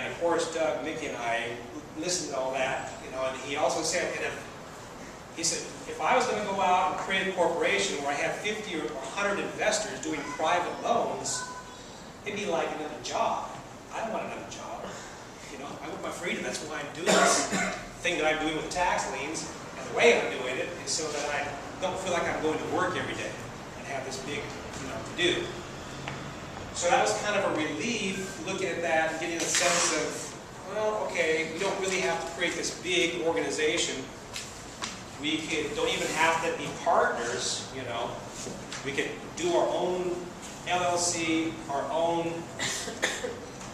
And of course, Doug, Mickey, and I listened to all that, you know, and he also said, he said, if I was going to go out and create a corporation where I have 50 or 100 investors doing private loans, it'd be like another job. I don't want another job. You know, I want my freedom. That's why I'm doing this thing that I'm doing with tax liens. And the way I'm doing it is so that I don't feel like I'm going to work every day and have this big, you know, to do. So that was kind of a relief looking at that and getting a sense of, well, okay, we don't really have to create this big organization. We don't even have to be partners, you know. We could do our own LLC, our own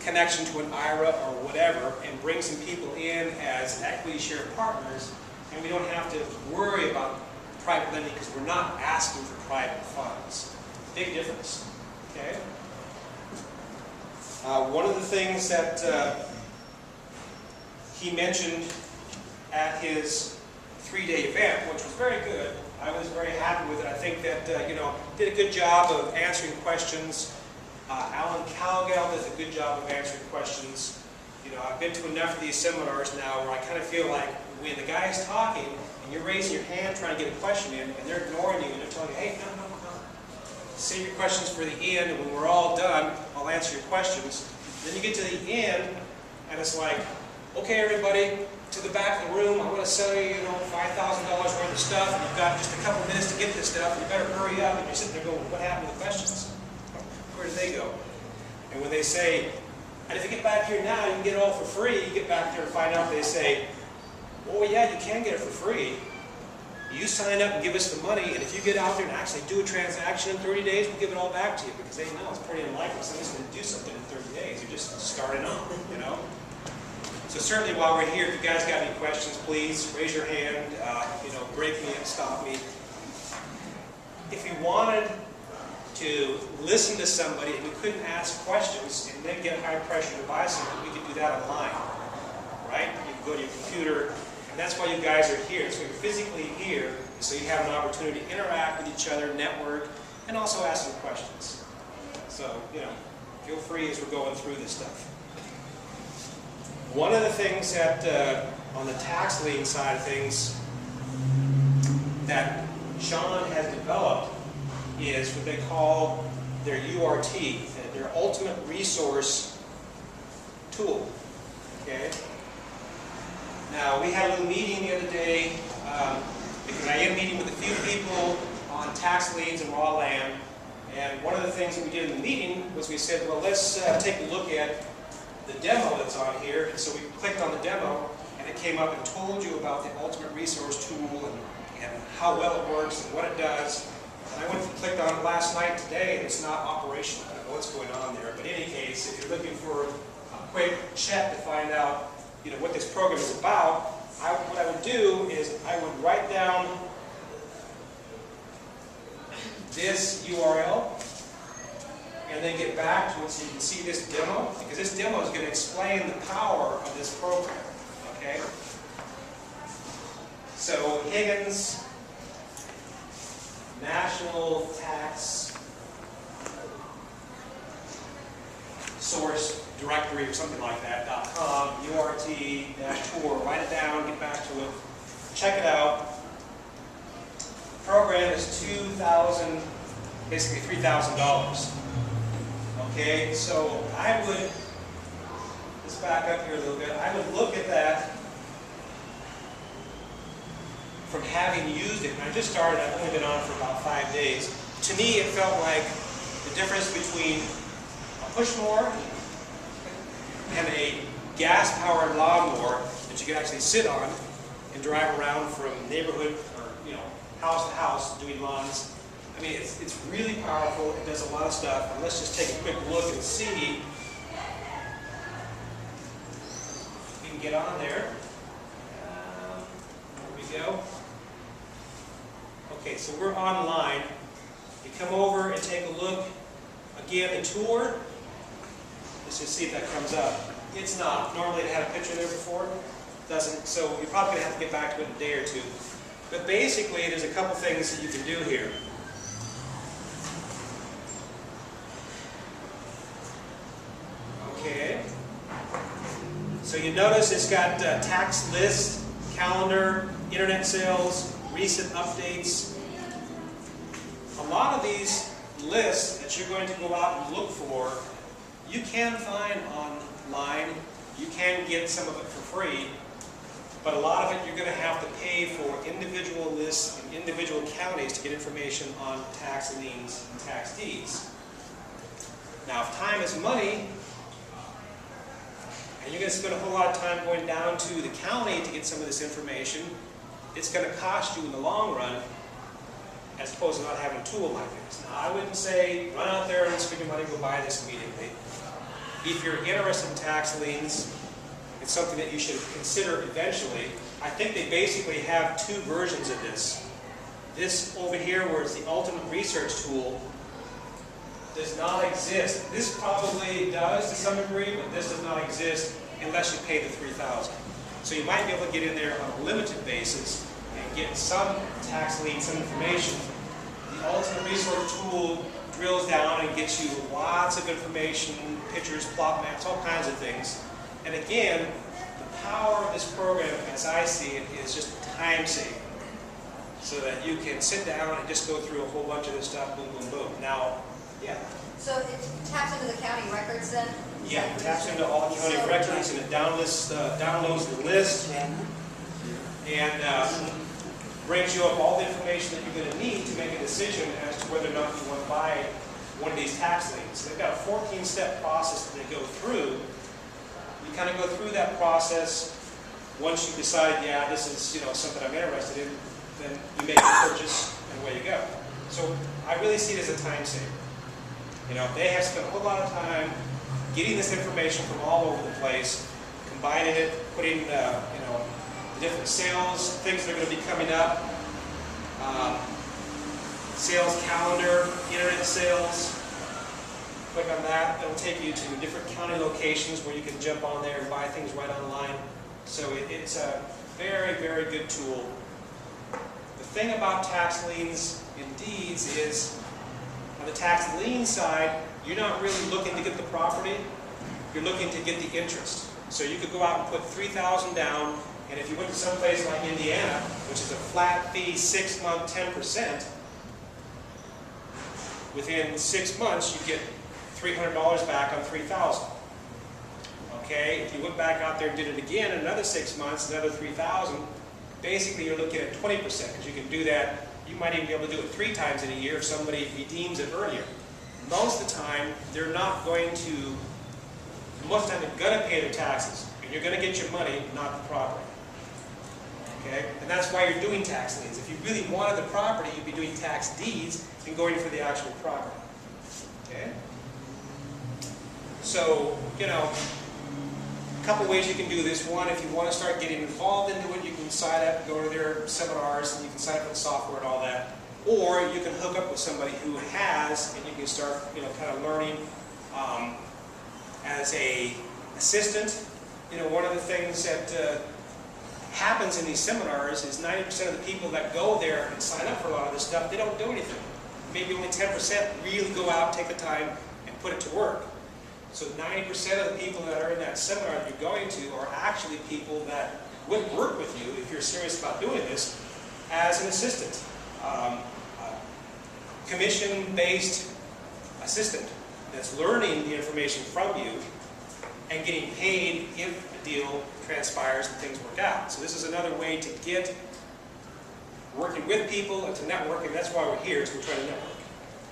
connection to an IRA or whatever, and bring some people in as equity share partners, and we don't have to worry about private lending because we're not asking for private funds. Big difference, okay? One of the things that he mentioned at his 3-day event, which was very good. I was very happy with it. I think that, you know, did a good job of answering questions. Alan Calgal does a good job of answering questions. You know, I've been to enough of these seminars now where I kind of feel like when the guy is talking and you're raising your hand trying to get a question in and they're ignoring you and they're telling you, hey, no. Save your questions for the end, and when we're all done, I'll answer your questions. Then you get to the end and it's like, okay, everybody, to the back of the room, I'm going to sell you, you know, $5,000 worth of stuff, and you've got just a couple minutes to get this stuff, and you better hurry up. And you're sitting there going, what happened to the questions? Where did they go? And when they say, and if you get back here now, you can get it all for free, you get back there and find out they say, oh yeah, you can get it for free. You sign up and give us the money, and if you get out there and actually do a transaction in 30 days, we'll give it all back to you, because they know it's pretty unlikely somebody's going to do something in 30 days. You're just starting off, you know? So certainly while we're here, if you guys got any questions, please raise your hand, you know, break me and stop me. If you wanted to listen to somebody and you couldn't ask questions and then get high pressure to buy something, we could do that online, right? You can go to your computer, and that's why you guys are here. So you're physically here, so you have an opportunity to interact with each other, network, and also ask some questions. So, you know, feel free as we're going through this stuff. One of the things that, on the tax lien side of things, that Sean has developed is what they call their URT, their ultimate resource tool. Okay? Now, we had a little meeting the other day, because I am meeting with a few people on tax liens and raw land, and one of the things that we did in the meeting was we said, well, let's take a look at the demo that's on here. And so we clicked on the demo, and it came up and told you about the ultimate resource tool and how well it works and what it does. And I went and clicked on it last night today, and it's not operational. I don't know what's going on there. But in any case, if you're looking for a quick check to find out, you know, what this program is about, what I would do is I would write down this URL and then get back to it so you can see this demo, because this demo is going to explain the power of this program. Okay? So Higgins National Tax Source Directory or something like that, .com, URT-tour, write it down, get back to it, check it out. The program is $2,000, basically $3,000. Okay, so I would, let's back up here a little bit, I would look at that from having used it, and I just started, I've only been on for about 5 days. To me, it felt like the difference between a push mower and a gas-powered lawnmower that you can actually sit on and drive around from neighborhood or, you know, house to house doing lawns. I mean, it's really powerful. It does a lot of stuff. And let's just take a quick look and see. We can get on there. There we go. Okay, so we're online. You come over and take a look. Again, the tour. Let's just see if that comes up. It's not. Normally it had a picture there before. It doesn't. So you're probably going to have to get back to it in a day or two. But basically, there's a couple things that you can do here. Okay. So you notice it's got tax list, calendar, internet sales, recent updates. A lot of these lists that you're going to go out and look for, you can find online. You can get some of it for free, but a lot of it you're going to have to pay for individual lists in individual counties to get information on tax liens and tax deeds. Now, if time is money, and you're going to spend a whole lot of time going down to the county to get some of this information, it's going to cost you in the long run, as opposed to not having a tool like this. Now, I wouldn't say run out there and spend your money and go buy this immediately. If you're interested in tax liens, it's something that you should consider eventually. I think they basically have two versions of this. This over here, where it's the ultimate research tool, does not exist. This probably does to some degree, but this does not exist unless you pay the $3,000. So you might be able to get in there on a limited basis and get some tax lien, some information. The ultimate research tool drills down and gets you lots of information, pictures, plot maps, all kinds of things. And again, the power of this program, as I see it, is just time saving. So that you can sit down and just go through a whole bunch of this stuff, boom, boom, boom. Now, yeah. So it taps into the county records then? Yeah, it taps into all the county records and it downloads the list and brings you up all the information that you're going to need to make a decision as to whether or not you want to buy one of these tax liens. So they've got a 14-step process that they go through. You kind of go through that process. Once you decide, yeah, this is something I'm interested in, then you make the purchase and away you go. So I really see it as a time saver. They have spent a whole lot of time getting this information from all over the place, combining it, putting the different sales, things that are going to be coming up, sales calendar, internet sales. Click on that. It'll take you to different county locations where you can jump on there and buy things right online. So it's a very, very good tool. The thing about tax liens and deeds is, on the tax lien side, you're not really looking to get the property, you're looking to get the interest. So you could go out and put $3,000 down, and if you went to some place like Indiana, which is a flat fee, 6-month, 10%, within 6 months you get $300 back on $3,000. Okay, if you went back out there and did it again in another 6 months, another $3,000, basically you're looking at 20%, because you can do that. You might even be able to do it 3 times in a year if somebody redeems it earlier. Most of the time, they're not going to, most of the time they're going to pay their taxes. And you're going to get your money, not the property. Okay? And that's why you're doing tax liens. If you really wanted the property, you'd be doing tax deeds and going for the actual property. Okay? So, a couple ways you can do this. One, if you want to start getting involved into it, you can sign up, go to their seminars, and you can sign up for the software and all that. Or you can hook up with somebody who has, and you can start, kind of learning as a assistant. One of the things that happens in these seminars is 90% of the people that go there and sign up for a lot of this stuff, they don't do anything. Maybe only 10% really go out, take the time, and put it to work. So 90% of the people that are in that seminar that you're going to are actually people that would work with you if you're serious about doing this as an assistant. Commission-based assistant that's learning the information from you and getting paid if the deal transpires and things work out. So this is another way to get working with people and to network, and that's why we're here, is we're trying to network.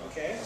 Okay?